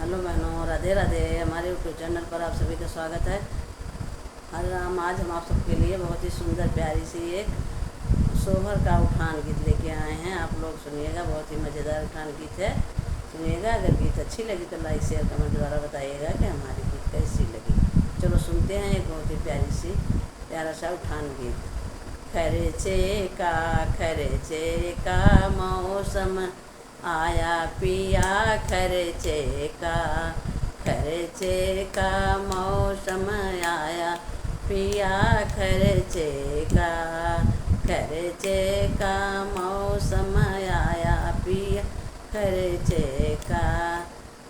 Hello बहनों, राधे राधे। हमारे YouTube channel पर आप सभी का स्वागत है। हरे राम। आज हम आप सबके लिए बहुत ही सुंदर प्यारी सी एक सोहर का उठान गीत लेके आए हैं। आप लोग सुनिएगा, बहुत ही मज़ेदार उठान गीत है। सुनिएगा। अगर गीत अच्छी लगी तो लाइक शेयर कमेंट द्वारा बताइएगा कि हमारी गीत कैसी लगी। चलो सुनते हैं एक बहुत ही प्यारा सा उठान गीत। खर्चे का मौसम आया पिया, खर्चे का मौसम आया पिया, खर्चे का मौसम आया पिया, खर्चे का।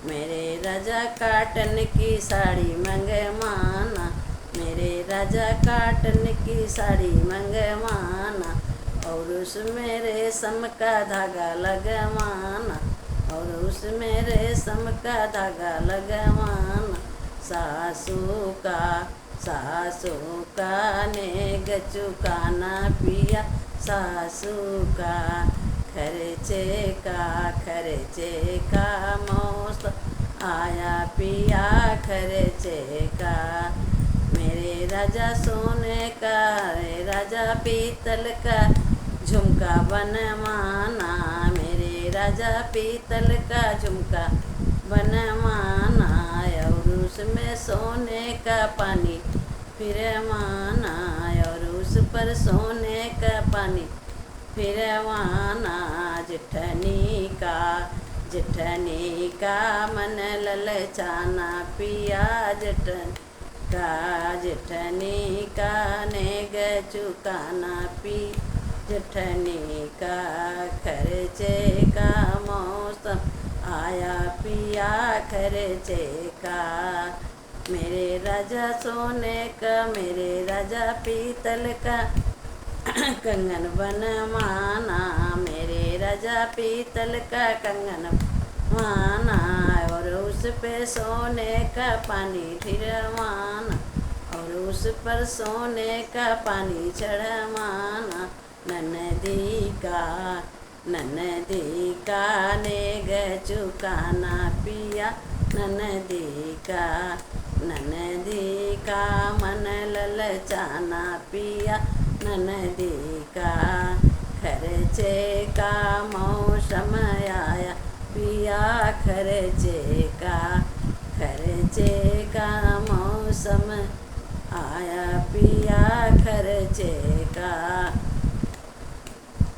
मेरे राजा काटन की साड़ी मंगवाना, मेरे राजा काटन की साड़ी मंगवाना, और उसमें रेशम का धागा लगवाना, और उसमें रेशम का धागा लगवाना। सासू का नेग चुकाना पिया, सासू का। खर्चे का मौसम आया पिया, खर्चे का। मेरे राजा सोने का, राजा पीतल का झुमका बनवाना, मेरे राजा पीतल का झुमका बनवाना, और उसमें सोने का पानी फिरवाना, और उस पर सोने का पानी फिरवाना। जेठनी का मन ललचाना पिया, जेठनी का नेग चुकाना पी, जेठनी का। खर्चे का मौसम आया पिया, खर्चे का। मेरे राजा सोने का, मेरे राजा पीतल का कंगन बनवाना, मेरे राजा पीतल का कंगन बनवाना, और उस पे सोने का पानी फिरवाना, और उस पर सोने का पानी चढ़वाना। ननदी का नेग चुकाना पिया, ननदी का मन ललचाना पिया, ननदी का। खर्चे का मौसम आया पिया, खर्चे का मौसम आया पिया, खर्चे का।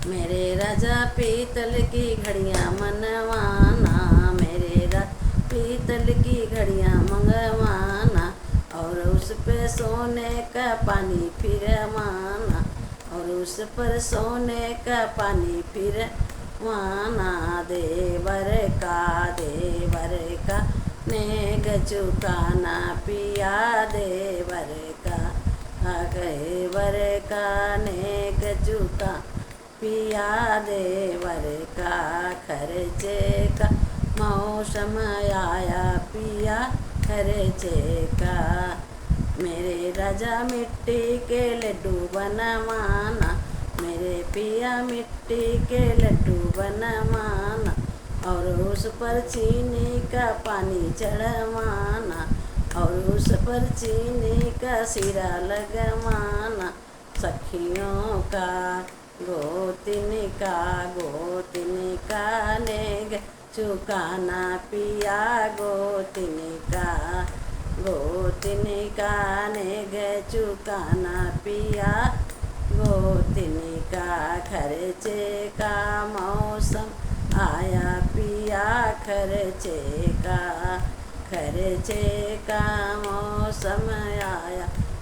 मेरे राजा पीतल की घड़ियाँ मनवाना, मेरे पीतल की घड़ियाँ मंगवाना, और उस पे सोने का पानी फिरवाना, और उस पर सोने का पानी फिरवाना। देवर का नेग चुकाना पिया, देवर का नेग चुका पिया, देवर का। खर्चे का मौसम आया पिया, खर्चे का। मेरे राजा मिट्टी के लड्डू बनवाना, मेरे पिया मिट्टी के लड्डू बनवाना, और उस पर चीनी का पानी चढ़वाना, और उस पर चीनी का सिरा लगवाना। सखियों का गोतिन का नेग चुकाना पिया, गोतिन का नेग चुकाना पिया, गोतिन का। खर्चे का मौसम आया पिया, खर्चे का मौसम आया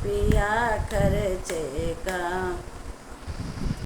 पिया, खर्चे का।